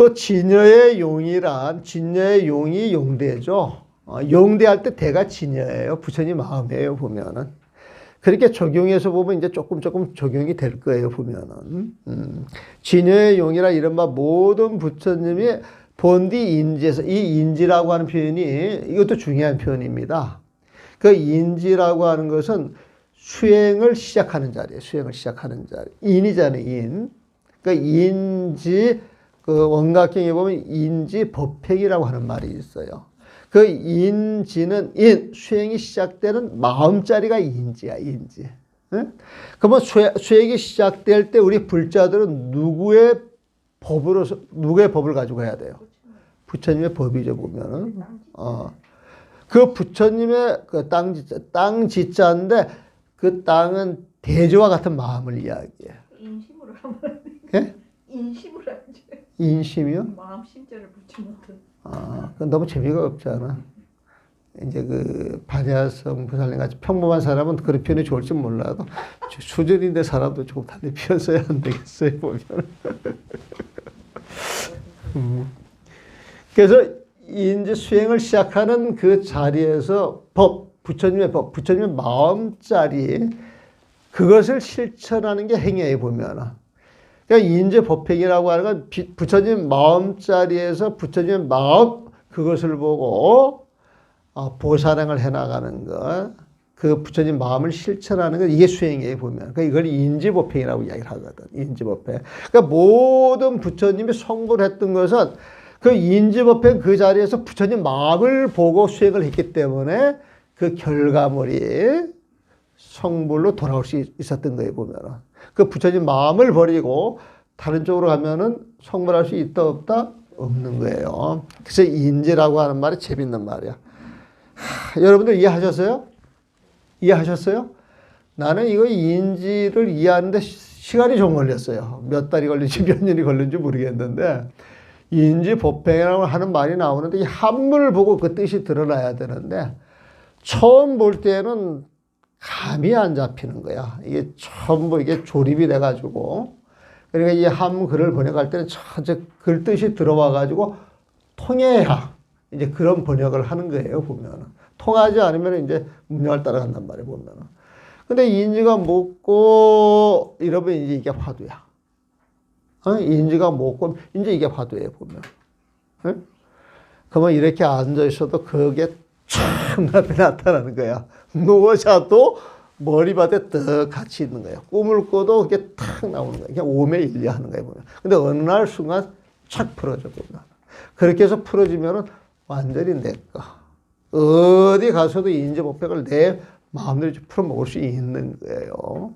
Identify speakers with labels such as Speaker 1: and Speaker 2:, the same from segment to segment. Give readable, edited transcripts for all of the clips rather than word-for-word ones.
Speaker 1: 또 진여의 용이란 진여의 용이 용대죠. 용대할 때 대가 진여예요. 부처님 마음이에요, 보면은. 그렇게 적용해서 보면 이제 조금 적용이 될 거예요, 보면은. 진여의 용이라 이른바 모든 부처님이 본디 인지에서, 이 인지라고 하는 표현이 이것도 중요한 표현입니다. 그 인지라고 하는 것은 수행을 시작하는 자리예요. 수행을 시작하는 자리. 인이잖아요, 인. 그러니까 인지, 그 원각경에 보면 인지 법행이라고 하는 말이 있어요. 그 인지는 수행이 시작되는 마음자리가 인지야, 인지. 응? 그러면 수행이 시작될 때 우리 불자들은 누구의 법을 가지고 해야 돼요? 부처님의 법이죠, 보면은. 그 부처님의 그 땅 지자인데 그 땅은 대조와 같은 마음을 이야기해.
Speaker 2: 인심으로 하면
Speaker 1: 예?
Speaker 2: 인심으로 하지.
Speaker 1: 인심이요?
Speaker 2: 마음 심자를 붙이면
Speaker 1: 그건 너무 재미가 없잖아. 이제 그 반야성 부살님 같이 평범한 사람은 그런 표현이 좋을지 몰라도 수준인데 사람도 조금 달리 피웠어야 안 되겠어요, 보면. 그래서 이제 수행을 시작하는 그 자리에서 부처님의 마음자리, 그것을 실천하는 게 행위에 보면. 그러니까 인제 법행이라고 하는 건 부처님 마음자리에서 부처님의 마음, 그것을 보고 보살행을 해나가는 것, 그 부처님 마음을 실천하는 것, 이게 수행이에요, 보면. 그러니까 이걸 인지법행이라고 이야기를 하거든, 인지법행. 그러니까 모든 부처님이 성불 했던 것은 그 인지법행 그 자리에서 부처님 마음을 보고 수행을 했기 때문에 그 결과물이 성불로 돌아올 수 있었던 거예요, 보면은. 그 부처님 마음을 버리고 다른 쪽으로 가면은 성불할 수 있다, 없다? 없는 거예요. 그래서 인지라고 하는 말이 재밌는 말이야. 여러분들 이해하셨어요? 이해하셨어요? 나는 이거 인지를 이해하는데 시간이 좀 걸렸어요. 몇 달이 걸린지 몇 년이 걸린지 모르겠는데, 인지 법행이라고 하는 말이 나오는데 이 한문을 보고 그 뜻이 드러나야 되는데 처음 볼 때는 감이 안 잡히는 거야. 이게 전부 이게 조립이 돼가지고, 그러니까 이 한문 글을 번역할 때는 전체 글 뜻이 들어와 가지고 통해야 이제 그런 번역을 하는 거예요, 보면은. 통하지 않으면 이제 문장을 따라간단 말이에요, 보면은. 근데 인지가 묻고 이러면 이제 이게 화두야. 인지가 묻고 이제 이게 화두예요, 보면. 응? 그러면 이렇게 앉아 있어도 그게 촥 앞에 나타나는 거야. 누워자도 머리밭에 떡 같이 있는 거예요. 꿈을 꿔도 그게 탁 나오는 거예요. 그냥 오매일리 하는 거예요, 보면. 근데 어느 날 순간 착 풀어져, 보면. 그렇게 해서 풀어지면은 완전히 내 거. 어디 가서도 인지법칙을 내 마음대로 풀어먹을 수 있는 거예요.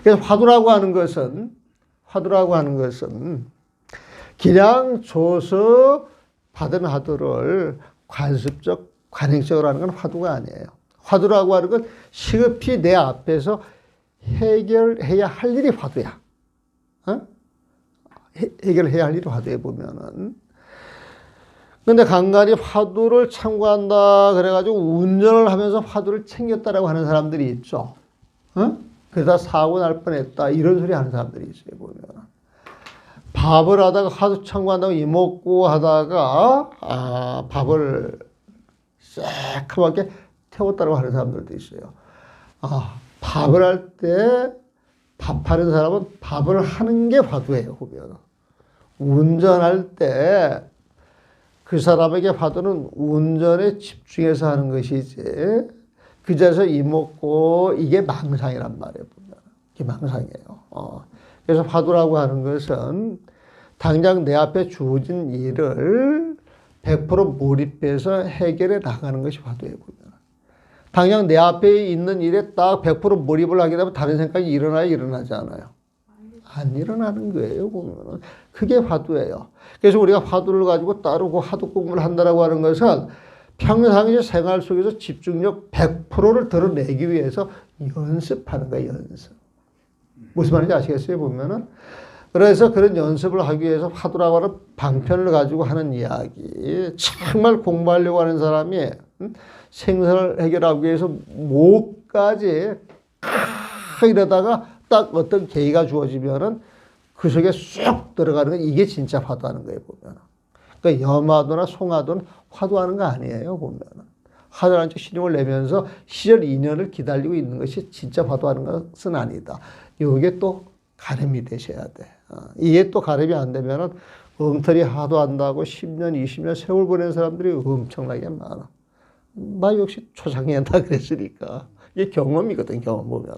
Speaker 1: 그래서 화두라고 하는 것은 그냥 줘서 받은 화두를 관습적, 관행적으로 하는 건 화두가 아니에요. 화두라고 하는 건 시급히 내 앞에서 해결해야 할 일이 화두야. 해결해야 할 일이 화두에 보면은. 근데 간간히 화두를 참고한다 그래가지고 운전을 하면서 화두를 챙겼다라고 하는 사람들이 있죠. 그러다 사고 날 뻔했다 이런 소리 하는 사람들이 있어요, 보면. 밥을 하다가 화두 참고한다고 이먹고 하다가 밥을 새카맣게 태웠다고 하는 사람들도 있어요. 밥을 할 때 밥하는 사람은 밥을 하는 게 화두예요, 보면. 운전할 때 그 사람에게 화두는 운전에 집중해서 하는 것이지, 그 자리에서 이먹고 이게 망상이란 말이에요, 보면. 이게 망상이에요. 그래서 화두라고 하는 것은 당장 내 앞에 주어진 일을 100% 몰입해서 해결해 나가는 것이 화두예요, 보면. 당장 내 앞에 있는 일에 딱 100% 몰입을 하게 되면 다른 생각이 일어나요, 일어나지 않아요? 안 일어나는 거예요, 보면. 그게 화두예요. 그래서 우리가 화두를 가지고 따르고 화두 공부를 한다라고 하는 것은 평상시 생활 속에서 집중력 100%를 드러내기 위해서 연습하는 거예요, 연습. 무슨 말인지 아시겠어요, 보면은? 그래서 그런 연습을 하기 위해서 화두라고 하는 방편을 가지고 하는 이야기. 정말 공부하려고 하는 사람이 생사를 해결하기 위해서 목까지 이러다가 딱 어떤 계기가 주어지면은 그 속에 쑥 들어가는 건 이게 진짜 화두하는 거예요, 보면. 그러니까 염화도나 송화도는 화두하는 거 아니에요, 보면. 화두라는 쪽 신용을 내면서 시절 인연을 기다리고 있는 것이 진짜 화두하는 것은 아니다. 이게 또 가름이 되셔야 돼. 이게 또 가름이 안 되면은 엉터리 화두한다고 10년, 20년 세월 보낸 사람들이 엄청나게 많아. 나 역시 초창기엔 다 그랬으니까. 이게 경험이거든, 경험 보면.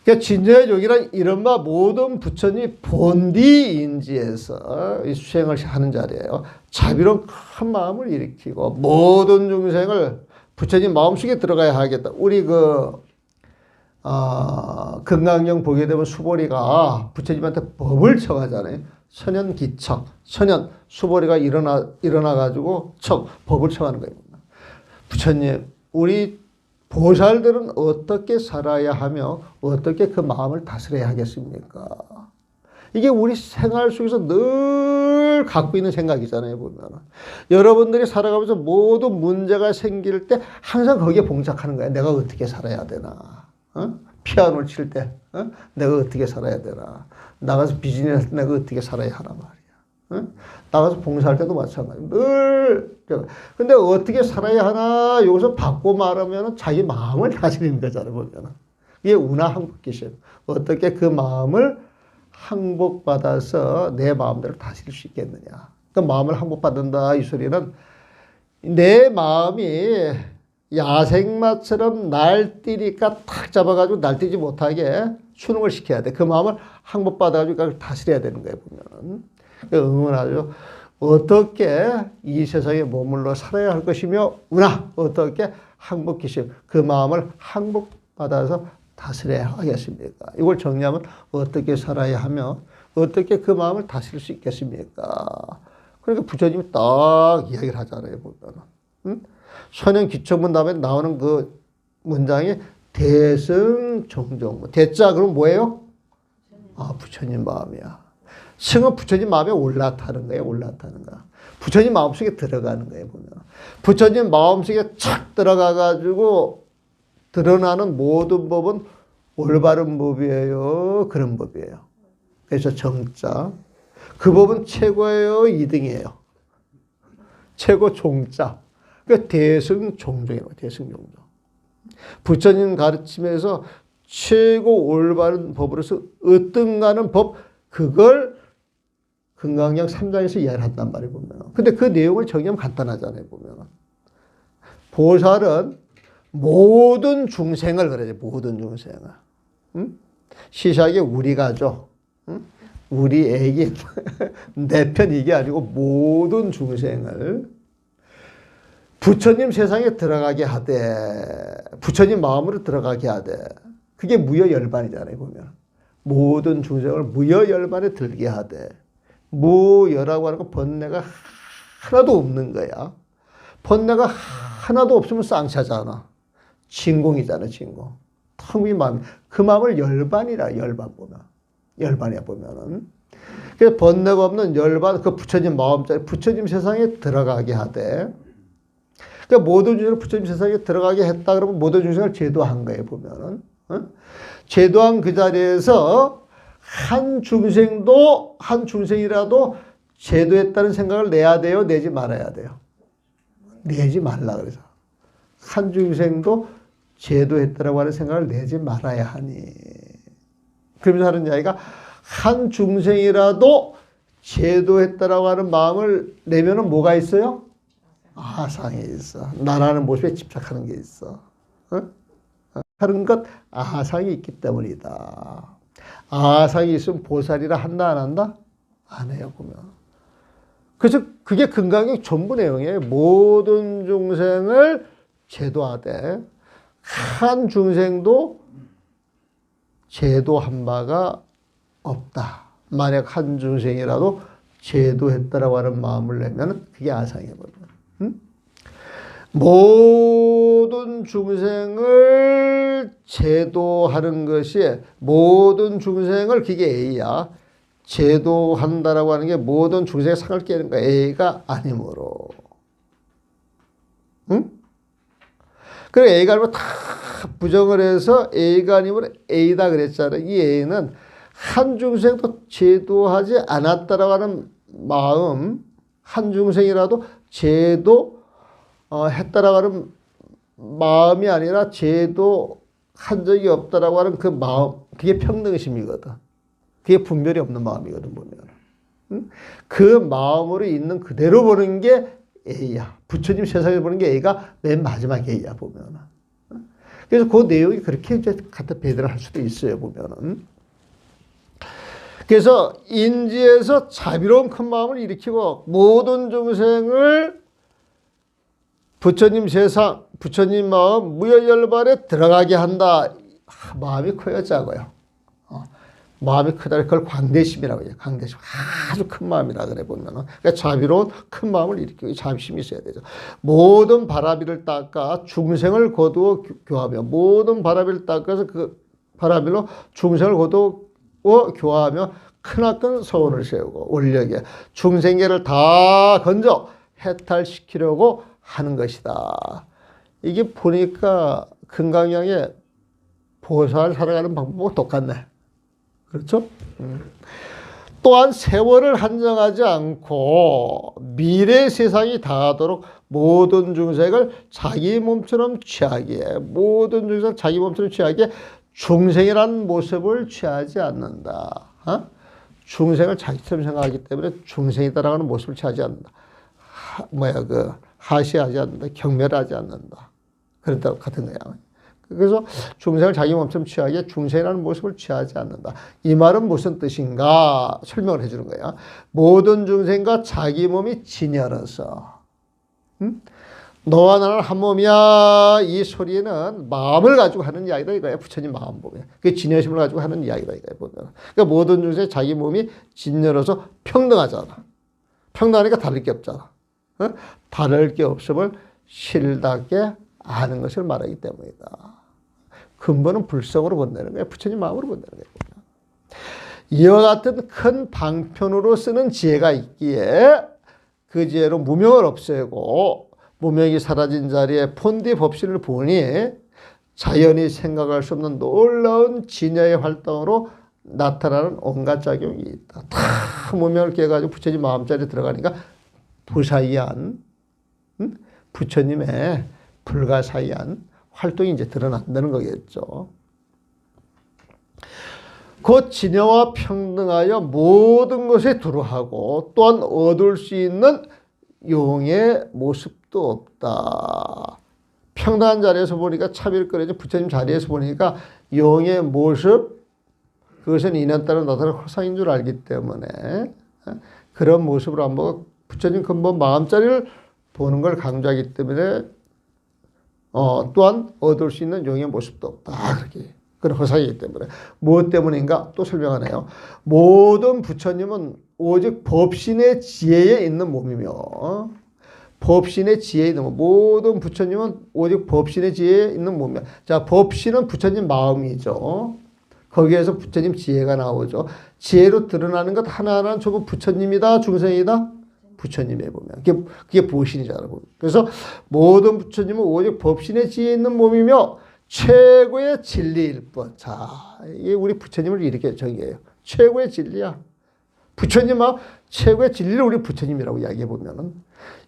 Speaker 1: 그러니까 진정의 종이란 이른바 모든 부처님 본디인지에서 이 수행을 하는 자리예요. 자비로운 큰 마음을 일으키고 모든 중생을 부처님 마음속에 들어가야 하겠다. 우리 금강경 보게 되면 수보리가 부처님한테 법을 청하잖아요. 선현기척, 선현 수보리가 일어나가지고 법을 청하는 거예요. 부처님, 우리 보살들은 어떻게 살아야 하며 어떻게 그 마음을 다스려야 하겠습니까? 이게 우리 생활 속에서 늘 갖고 있는 생각이잖아요, 보면. 여러분들이 살아가면서 모든 문제가 생길 때 항상 거기에 봉착하는 거야. 내가 어떻게 살아야 되나? 피아노를 칠 때, 내가 어떻게 살아야 되나? 나가서 비즈니스 할 때 내가 어떻게 살아야 하나 말이야. 나가서 봉사할 때도 마찬가지야. 늘. 근데 어떻게 살아야 하나? 여기서 받고 말하면 자기 마음을 다스리는 거잖아요, 보면. 이게 운하항복기심. 어떻게 그 마음을 항복받아서 내 마음대로 다스릴 수 있겠느냐. 그 마음을 항복받는다, 이 소리는 내 마음이 야생마처럼 날뛰니까 탁 잡아가지고 날뛰지 못하게 수능을 시켜야 돼. 그 마음을 항복받아가지고 그걸 다스려야 되는 거예요, 보면. 응원하죠. 어떻게 이 세상에 머물러 살아야 할 것이며, 어떻게 항복기심, 그 마음을 항복받아서 다스려야 하겠습니까? 이걸 정리하면 어떻게 살아야 하며, 어떻게 그 마음을 다스릴 수 있겠습니까? 그러니까 부처님이 딱 이야기를 하잖아요, 보면. 선현기초문 다음에 나오는 그 문장이 대승종종. 대자, 그럼 뭐예요? 부처님 마음이야. 승은 부처님 마음에 올라타는 거예요. 올라타는 거. 부처님 마음속에 들어가는 거예요. 보면. 부처님 마음속에 착 들어가가지고 드러나는 모든 법은 올바른 법이에요. 그런 법이에요. 그래서 정자. 그 법은 최고예요. 2등이에요. 최고 종자. 그러니까 대승종종이에요. 대승종종. 부처님 가르침에서 최고 올바른 법으로서 으뜸가는 법, 그걸 금강경 3장에서 이야기를 한단 말이에요, 보면. 근데 그 내용을 정리하면 간단하잖아요, 보면. 보살은 모든 중생을 그러죠, 모든 중생을. 시작에 우리 가족, 우리 애기, 내 편 이게 아니고 모든 중생을 부처님 세상에 들어가게 하되, 부처님 마음으로 들어가게 하되, 그게 무여열반이잖아요, 보면. 모든 중생을 무여열반에 들게 하되, 무여라고 하는 건 번뇌가 하나도 없는 거야. 번뇌가 하나도 없으면 쌍차잖아. 진공이잖아, 진공. 텅 빈 마음. 그 마음을 열반이라, 열반 보면. 열반이야, 보면은. 그래서 번뇌가 없는 열반, 그 부처님 마음자리, 부처님 세상에 들어가게 하되, 그러니까 모든 중생을 부처님 세상에 들어가게 했다 그러면 모든 중생을 제도한 거예요, 보면은. 제도한 그 자리에서 한 중생이라도 제도했다는 생각을 내야 돼요? 내지 말아야 돼요? 내지 말라 그래서. 한 중생도 제도했다라고 하는 생각을 내지 말아야 하니. 그러면서 하는 이야기가 한 중생이라도 제도했다라고 하는 마음을 내면은 뭐가 있어요? 아상이 있어. 나라는 모습에 집착하는 게 있어. 하는 것 아상이 있기 때문이다. 아상이 있으면 보살이라 한다 안 한다? 안 해요, 보면. 그래서 그게 금강경 전부 내용이에요. 모든 중생을 제도하되 한 중생도 제도한 바가 없다. 만약 한 중생이라도 제도했다라고 하는 마음을 내면 그게 아상이거든요. 모든 중생을 제도하는 것이 모든 중생을 그게 A야. 제도한다라고 하는 게 모든 중생의 상을 깨는 거야. A가 아니므로. 응? 그래 A가 아니면 다 부정을 해서 A가 아니면 A다 그랬잖아. 이 A는 한 중생도 제도하지 않았다라고 하는 마음, 한 중생이라도 제도 했다라고 하는 마음이 아니라 제도 한 적이 없다라고 하는 그 마음, 그게 평등심이거든. 그게 분별이 없는 마음이거든, 보면. 응? 그 마음으로 있는 그대로 보는 게 A야. 부처님 세상에 보는 게 A가 맨 마지막 A야, 보면. 그래서 그 내용이 그렇게 이제 갖다 배달을 할 수도 있어요, 보면은. 그래서 인지에서 자비로운 큰 마음을 일으키고 모든 중생을 부처님 세상, 부처님 마음, 무여열반에 들어가게 한다. 마음이 커요, 작아요? 마음이 크다. 그걸 광대심이라고 해요. 광대심. 아주 큰 마음이라 그래, 보면은. 그러니까 자비로운 큰 마음을 일으키고 자비심이 있어야 되죠. 모든 바라비를 닦아 중생을 거두어 교하며, 모든 바라비를 닦아서 그 바라비로 중생을 거두어 교화하며 크나큰 서원을 세우고 원력에 중생계를 다 건져 해탈시키려고 하는 것이다. 이게 보니까 금강양의 보살 살아가는 방법과 똑같네. 그렇죠? 또한 세월을 한정하지 않고 미래 세상이 다하도록 모든 중생을 자기 몸처럼 취하게, 모든 중생을 자기 몸처럼 취하게 중생이라는 모습을 취하지 않는다. 중생을 자기처럼 생각하기 때문에 중생이다라고 하는 모습을 취하지 않는다. 하시하지 않는다. 경멸하지 않는다. 그런다 같은 거야. 그래서 중생을 자기 몸처럼 취하게 중생이라는 모습을 취하지 않는다. 이 말은 무슨 뜻인가 설명을 해주는 거야. 모든 중생과 자기 몸이 진열해서 너와 나는 한 몸이야. 이 소리는 마음을 가지고 하는 이야기다 이거야. 부처님 마음 보면. 그 진여심을 가지고 하는 이야기다 이거야. 보면. 그러니까 모든 중생 자기 몸이 진열해서 평등하잖아. 평등하니까 다를 게 없잖아. 다를 게 없음을 실답게 아는 것을 말하기 때문이다. 근본은 불성으로 본다는 거야. 부처님 마음으로 본다는 거야. 이와 같은 큰 방편으로 쓰는 지혜가 있기에 그 지혜로 무명을 없애고 무명이 사라진 자리에 본디 법신을 보니 자연히 생각할 수 없는 놀라운 진여의 활동으로 나타나는 온갖 작용이 있다. 다 무명을 깨가지고 부처님 마음자리에 들어가니까 부사이한 부처님의 불가사의한 활동이 이제 드러난다는 거겠죠. 곧 진여와 평등하여 모든 것에 두루하고 또한 얻을 수 있는 용의 모습도 없다. 평등한 자리에서 보니까 차별거리죠. 부처님 자리에서 보니까 용의 모습, 그것은 인연 따라 나타나는 허상인 줄 알기 때문에 그런 모습으로 한번 부처님 근본 마음자리를 보는 걸 강조하기 때문에 또한 얻을 수 있는 용의 모습도 없다. 그렇게. 그런 허상이기 때문에. 무엇 때문인가? 또 설명하네요. 모든 부처님은 오직 법신의 지혜에 있는 몸이며 법신의 지혜에 있는 몸. 모든 부처님은 오직 법신의 지혜에 있는 몸이야. 자, 법신은 부처님 마음이죠. 거기에서 부처님 지혜가 나오죠. 지혜로 드러나는 것 하나하나는 전부 부처님이다, 중생이다? 부처님에 보면. 그게 보신이잖아. 그래서 모든 부처님은 오직 법신의 지혜에 있는 몸이며 최고의 진리일 뿐. 자, 이게 우리 부처님을 이렇게 정의해요. 최고의 진리야. 부처님은 최고의 진리를 우리 부처님이라고 이야기해 보면은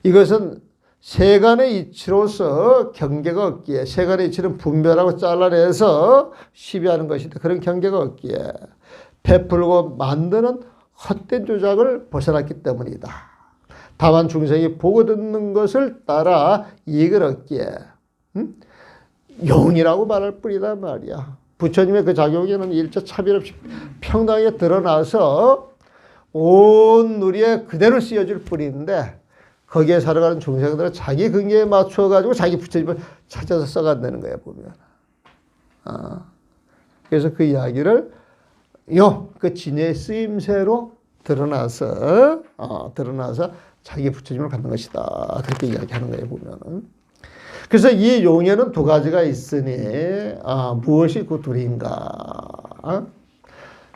Speaker 1: 이것은 세간의 이치로서 경계가 없기에 세간의 이치는 분별하고 잘라내서 시비하는 것인데 그런 경계가 없기에 베풀고 만드는 헛된 조작을 벗어났기 때문이다. 다만 중생이 보고 듣는 것을 따라 이익을 얻기에 용이라고 말할 뿐이다 말이야. 부처님의 그 작용에는 일체 차별 없이 평등하게 드러나서 온 누리에 그대로 쓰여질 뿐인데 거기에 살아가는 중생들은 자기 근기에 맞춰가지고 자기 부처님을 찾아서 써간다는 거야, 보면. 그래서 그 이야기를 그 진의 쓰임새로 드러나서 자기 부처님을 갖는 것이다. 그렇게 이야기하는 거예요, 보면은. 그래서 이 용에는 두 가지가 있으니, 무엇이 그 둘인가?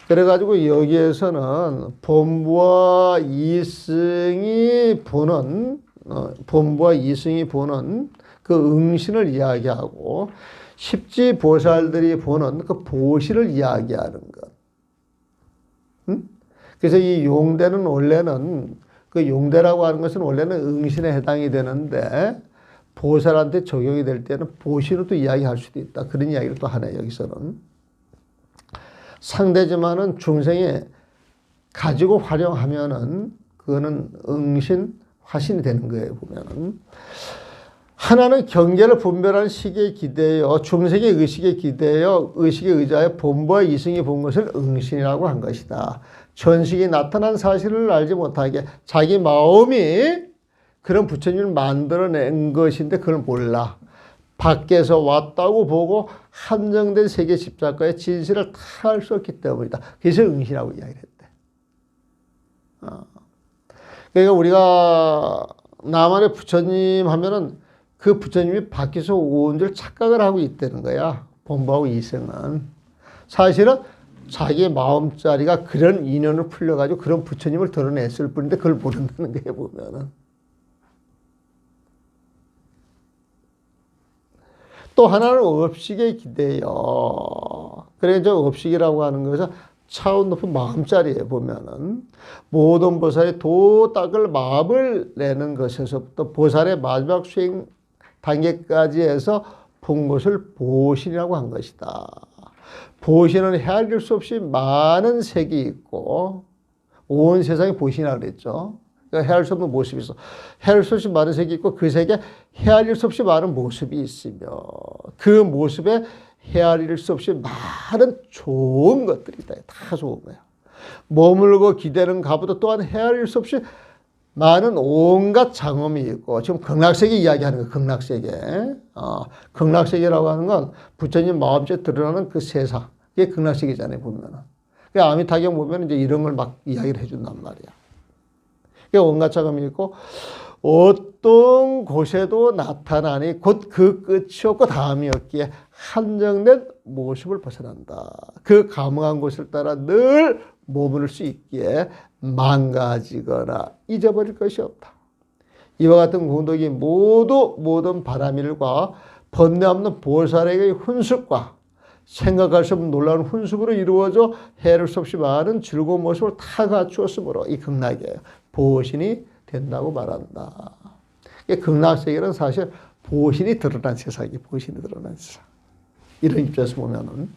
Speaker 1: 그래가지고 여기에서는 본부와 이승이 보는 그 응신을 이야기하고 십지보살들이 보는 그 보시를 이야기하는 것. 그래서 이 용대는 원래는 그 용대라고 하는 것은 원래는 응신에 해당이 되는데 보살한테 적용이 될 때는 보신으로도 이야기할 수도 있다. 그런 이야기를 또 하네 여기서는. 상대지만은 중생이 가지고 활용하면은 그거는 응신, 화신이 되는 거예요 보면은. 하나는 경계를 분별하는 시기에 기대어 중생의 의식에 기대어 의식에 의지하여 본부와 이승이 본 것을 응신이라고 한 것이다. 전식이 나타난 사실을 알지 못하게 자기 마음이 그런 부처님을 만들어낸 것인데 그걸 몰라. 밖에서 왔다고 보고 한정된 세계 십자가의 진실을 다 알 수 없기 때문이다. 그래서 응신이라고 이야기를 했대. 그러니까 우리가 나만의 부처님 하면은 그 부처님이 밖에서 온 줄 착각을 하고 있다는 거야. 본부하고 이승은. 사실은 자기 마음자리가 그런 인연을 풀려가지고 그런 부처님을 드러냈을 뿐인데 그걸 모른다는 거예요, 보면은. 또 하나는 업식에 기대요. 그래서 업식이라고 하는 것은 차원 높은 마음자리에 보면은 모든 보살이 도 닦을 마음을 내는 것에서부터 보살의 마지막 수행 단계까지 해서 본 것을 보신이라고 한 것이다. 보신은 헤아릴 수 없이 많은 색이 있고 온 세상에 보신이라고 그랬죠. 그러니까 헤아릴 수 없는 모습이 있어. 헤아릴 수 없이 많은 색이 있고 그 색에 헤아릴 수 없이 많은 모습이 있으며 그 모습에 헤아릴 수 없이 많은 좋은 것들이 있다. 다 좋은 거야. 머물고 기대는 가보도 또한 헤아릴 수 없이 많은 온갖 장엄이 있고 지금 극락세계 이야기하는 거예요. 극락세계. 극락세계라고 하는 건 부처님 마음속에 드러나는 그 세상. 그게 극락세계잖아요. 보면은. 그러니까 아미타경 보면 이제 이런 걸 막 이야기를 해준단 말이야. 그러니까 온갖 장엄이 있고 어떤 곳에도 나타나니 곧 그 끝이 없고 다음이 없기에 한정된 모습을 벗어난다. 그 감흥한 곳을 따라 늘 머무를 수 있기에 망가지거나 잊어버릴 것이 없다. 이와 같은 공덕이 모두 모든 바람일과 번뇌 없는 보살에게 훈숙과 생각할 수 없는 놀라운 훈숙으로 이루어져 헤아릴 수 없이 많은 즐거운 모습을 다 갖추었으므로 이 극락에 보신이 된다고 말한다. 극락세계는 사실 보신이 드러난 세상이 보신이 드러난 세상. 이런 입장에서 보면은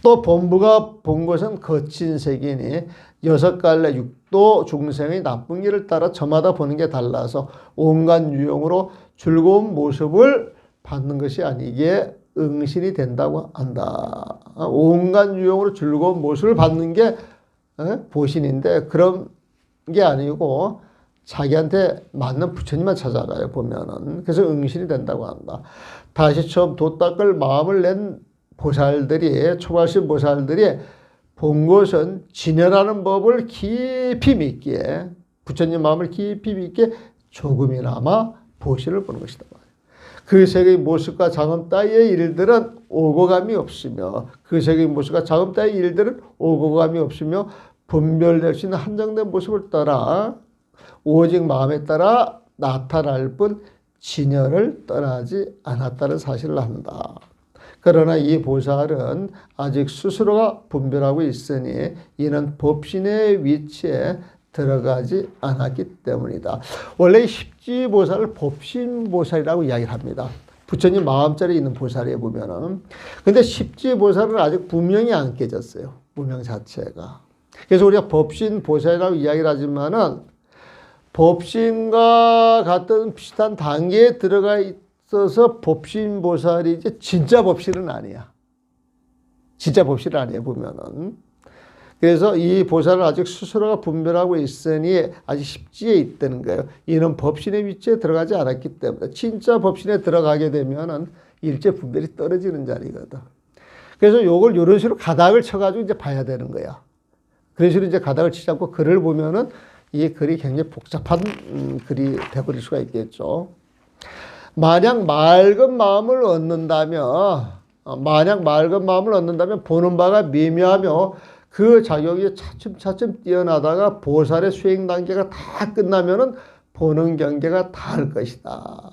Speaker 1: 또 본부가 본 것은 거친 세계니 여섯 갈래 육도 중생의 나쁜 길을 따라 저마다 보는 게 달라서 온갖 유형으로 즐거운 모습을 받는 것이 아니기에 응신이 된다고 한다. 온갖 유형으로 즐거운 모습을 받는 게 보신인데 그런 게 아니고 자기한테 맞는 부처님만 찾아가요 보면은. 그래서 응신이 된다고 한다. 다시 처음 도 닦을 마음을 낸 보살들이 초발신 보살들이 본 것은 진열하는 법을 깊이 믿기에 부처님 마음을 깊이 믿기에 조금이나마 보신을 보는 것이다. 그 세계의 모습과 장엄 따위의 일들은 오고감이 없으며 그 세계의 모습과 장엄 따위의 일들은 오고감이 없으며 분별될 수 있는 한정된 모습을 따라 오직 마음에 따라 나타날 뿐 진열을 떠나지 않았다는 사실을 한다. 그러나 이 보살은 아직 스스로가 분별하고 있으니 이는 법신의 위치에 들어가지 않았기 때문이다. 원래 십지보살을 법신보살이라고 이야기를 합니다. 부처님 마음자리에 있는 보살에 보면은. 근데 십지보살은 아직 무명이 안 깨졌어요. 무명 자체가. 그래서 우리가 법신보살이라고 이야기를 하지만은 법신과 같은 비슷한 단계에 들어가 있어서 법신보살이지 진짜 법신은 아니야. 진짜 법신은 아니에요, 보면은. 그래서 이 보살은 아직 스스로가 분별하고 있으니 아직 십지에 있다는 거예요. 이는 법신의 위치에 들어가지 않았기 때문에 진짜 법신에 들어가게 되면은 일체 분별이 떨어지는 자리거든. 그래서 요걸 이런 식으로 가닥을 쳐가지고 이제 봐야 되는 거야. 그런 식으로 이제 가닥을 치지 않고 글을 보면은 이 글이 굉장히 복잡한 글이 되어버릴 수가 있겠죠. 만약 맑은 마음을 얻는다면 보는 바가 미묘하며 그 작용이 차츰차츰 뛰어나다가 보살의 수행 단계가 다 끝나면은 보는 경계가 다할 것이다.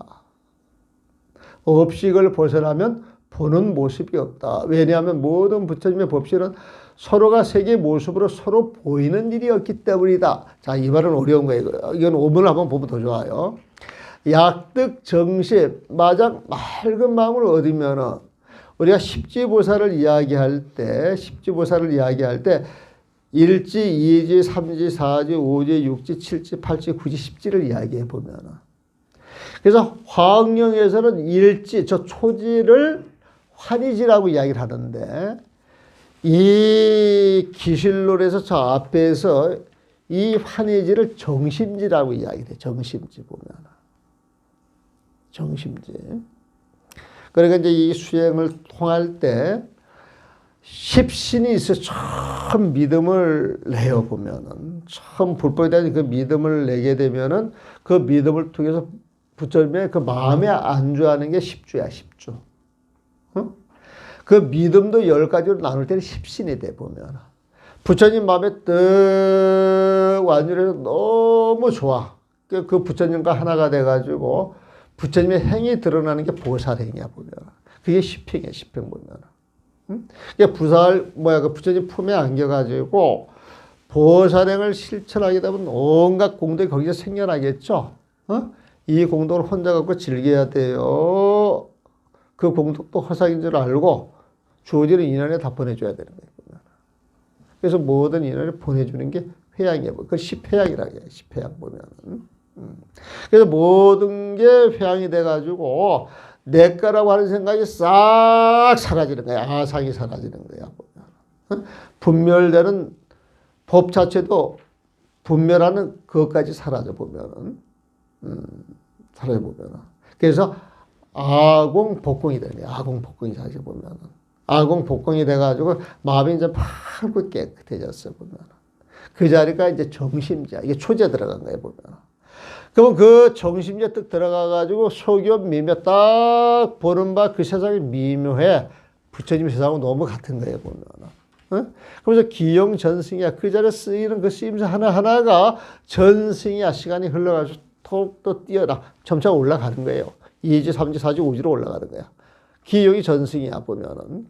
Speaker 1: 업식을 벗어나면 보는 모습이 없다. 왜냐하면 모든 부처님의 법실은 서로가 세계의 모습으로 서로 보이는 일이었기 때문이다. 자, 이 말은 어려운 거예요. 이건 오문을 한번 보면 더 좋아요. 약득 정십, 마장 맑은 마음을 얻으면은 우리가 십지보살을 이야기할 때 1지, 2지, 3지, 4지, 5지, 6지, 7지, 8지, 9지, 10지를 이야기해 보면은 그래서 화학령에서는 일지, 저 초지를 환희지라고 이야기를 하는데 이 기실론에서 저 앞에서 이 환희지를 정심지라고 이야기를 해요. 정심지 보면. 정심지. 그러니까 이제 이 수행을 통할 때 십신이 있어 처음 믿음을 내어 보면은 처음 불법에 대한 그 믿음을 내게 되면은 그 믿음을 통해서 부처님의 그 마음에 안주하는 게 십주야, 십주. 어? 그 믿음도 10가지로 나눌 때는 십신이 돼 보면 부처님 마음에 떡 완전해서 너무 좋아. 그 부처님과 하나가 돼가지고 부처님의 행이 드러나는 게 보살행이야 보면 그게 십행이야, 십행 보면. 응? 그 부처님 품에 안겨가지고 보살행을 실천하게 되면 온갖 공덕이 거기서 생겨나겠죠. 어? 이 공덕을 혼자 갖고 즐겨야 돼요. 그 공덕도 허상인 줄 알고 주어지는 인연에 다 보내줘야 되는 거예요. 그래서 모든 인연을 보내주는 게 회양이에요. 그 십회양이라고 해요. 십회양 보면은. 그래서 모든 게 회양이 돼가지고 내 거라고 하는 생각이 싹 사라지는 거야. 아상이 사라지는 거야. 분멸되는 법 자체도 분멸하는 그것까지 사라져 보면은. 사라져 보면은. 그래서 아공 복공이 되네. 아공 복공이 사라져 보면은. 아공 복공이 돼가지고 마음이 이제 밝고 깨끗해졌어 보면은. 그 자리가 이제 정심지야. 이게 초제 들어간 거예요 보면. 그러면 그 정심지에 딱 들어가가지고 소교 미묘 딱 보는 바 그 세상이 미묘해. 부처님 세상하고 너무 같은 거예요 보면. 어? 그래서 기용 전승이야. 그 자리에 쓰이는 그 쓰임새 하나하나가 전승이야. 시간이 흘러가지고 톡 뛰어나. 점차 올라가는 거예요. 2지, 3지, 4지, 5지로 올라가는 거야. 기용이 전승이야 보면은.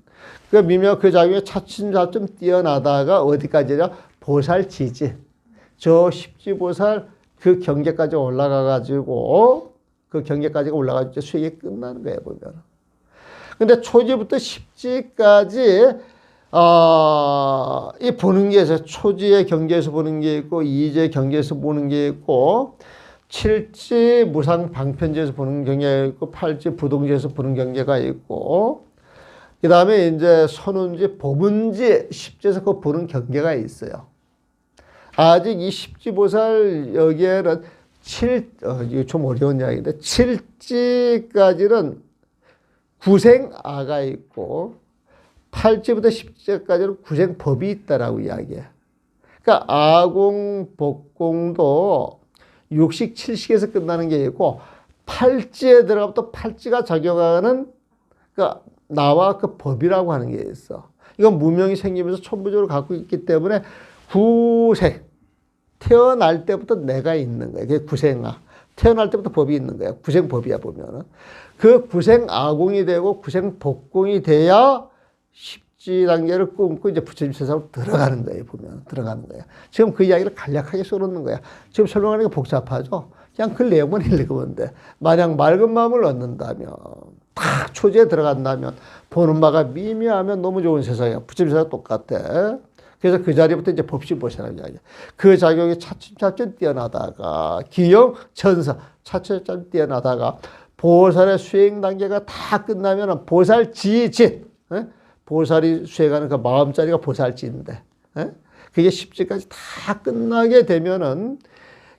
Speaker 1: 그 미묘 그 자기의 차츰차츰 뛰어나다가 어디까지냐? 보살지지. 저 십지보살 그 경계까지 올라가가지고 그 경계까지가 올라가지고 수행이 끝나는 거예요 보면. 근데 초지부터 십지까지 이 보는 게 있어요. 초지의 경계에서 보는 게 있고 이지의 경계에서 보는 게 있고 7지 무상 방편지에서 보는 경계가 있고 8지 부동지에서 보는 경계가 있고 그 다음에 이제 선운지 법운지 10지에서 그 보는 경계가 있어요. 아직 이 십지보살 여기에는 이거 좀 어려운 이야기인데 7지까지는 구생아가 있고 8지부터 10지까지는 구생법이 있다라고 이야기해. 그러니까 아공, 복공도 6식, 7식에서 끝나는 게 있고 8지에 들어가면 또 8지가 작용하는 그러니까 나와 그 법이라고 하는 게 있어. 이건 무명이 생기면서 천부적으로 갖고 있기 때문에 구생, 태어날 때부터 내가 있는 거야. 그게 구생아. 태어날 때부터 법이 있는 거야. 구생법이야 보면은. 그 구생아공이 되고 구생복공이 돼야 십지 단계를 끊고 이제 부처님 세상으로 들어가는 거예요. 보면 들어가는 거야. 지금 그 이야기를 간략하게 써놓는 거야. 지금 설명하는 게 복잡하죠. 그냥 그 내용만 읽으면 돼. 만약 맑은 마음을 얻는다면 딱 초지에 들어간다면 보는 바가 미묘하면 너무 좋은 세상이야. 부처님 세상 똑같아. 그래서 그 자리부터 이제 법신보시라는 이야기야. 그 작용이 차츰차츰 뛰어나다가 기용 전서 차츰차츰 뛰어나다가 보살의 수행 단계가 다 끝나면 보살지짓 보살이 수행하는 그 마음자리가 보살지인데 그게 십지까지 다 끝나게 되면은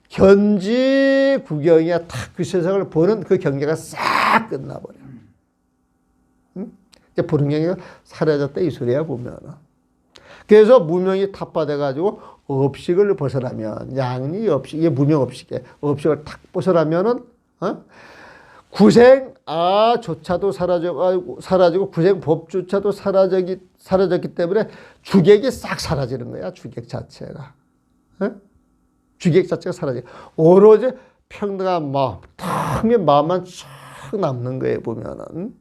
Speaker 1: 견지 구경이야. 딱 그 세상을 보는 그 경계가 싹 끝나버려. 이제 보는 경계가 사라졌다 이 소리야 보면. 그래서 무명이 탑화돼가지고 업식을 벗어나면 양리 업식 이게 무명 업식이에요. 업식을 탁 벗어나면은 구생아조차도 사라지고 구생법조차도 사라졌기 때문에 주객이 싹 사라지는 거야. 주객 자체가. 주객 자체가 사라져. 오로지 평등한 마음, 탁 마음만 쫙 남는 거예요 보면은.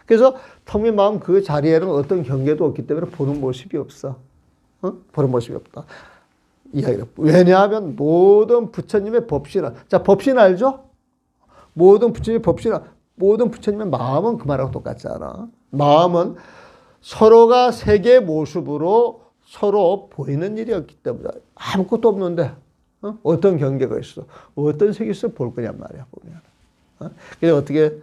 Speaker 1: 그래서 턱 및 마음 그 자리에는 어떤 경계도 없기 때문에 보는 모습이 없어. 보는 모습이 없다. 이야기를. 왜냐하면 모든 부처님의 법신은, 자, 법신 알죠? 모든 부처님의 법신은, 모든 부처님의 마음은 그 말하고 똑같잖아. 마음은 서로가 세계의 모습으로 서로 보이는 일이었기 때문에 아무것도 없는데 어떤 경계가 있어? 어떤 색에서 볼 거냔 말이야, 보면. 그래서 어떻게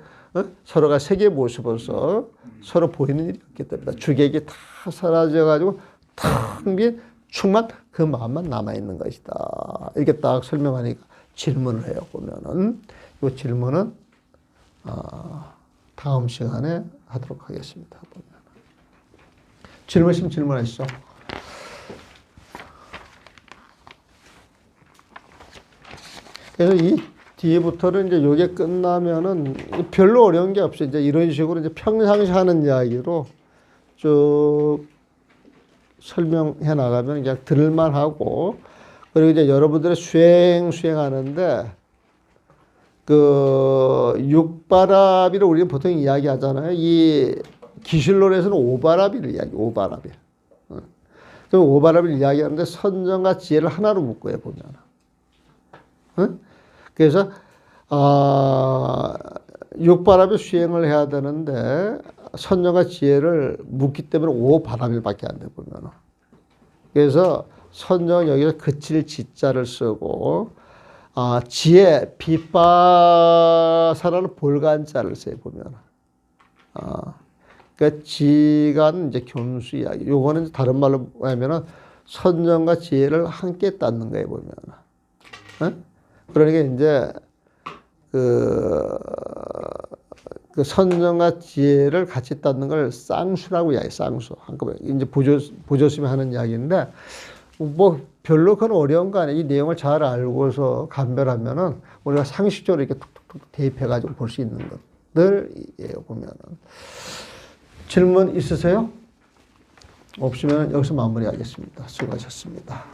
Speaker 1: 서로가 세계의 모습으로서 서로 보이는 일이었기 때문에 주객이 다 사라져가지고 텅 빈 충만 그 마음만 남아있는 것이다. 이렇게 딱 설명하니까 질문을 해요, 보면은. 이 질문은 다음 시간에 하도록 하겠습니다. 보면. 질문 있으면 질문하시죠. 그래서 이 뒤부터는 이제 요게 끝나면은 별로 어려운 게 없어요. 이제 이런 식으로 이제 평상시 하는 이야기로 쭉 설명해 나가면 그냥 들을만 하고, 그리고 이제 여러분들의 수행하는데 그 육바라비를 우리는 보통 이야기 하잖아요. 이 기실론에서는 오바라비를 이야기, 오바라비. 그 오바라비를 이야기하는데 선정과 지혜를 하나로 묶어요, 보면. 그래서, 육바라비 수행을 해야 되는데, 선정과 지혜를 묻기 때문에 오바라비밖에 안 돼, 보면. 그래서 선정은 여기서 그칠 지자를 쓰고, 지혜, 비빠사라는 볼간자를 써요, 보면. 그러니까 지가는 이제 교수 이야기. 요거는 다른 말로 하면은 선정과 지혜를 함께 닦는 거예요, 보면. 그러니까 이제 그 선정과 지혜를 같이 닦는 걸 쌍수라고 이야기해요, 쌍수. 한꺼번에 이제 보조심이 하는 이야기인데, 뭐 별로 그건 어려운 거 아니에요. 이 내용을 잘 알고서 감별하면은 우리가 상식적으로 이렇게 툭툭툭 대입해가지고 볼 수 있는 것들이에요, 보면은. 질문 있으세요? 없으면 여기서 마무리하겠습니다. 수고하셨습니다.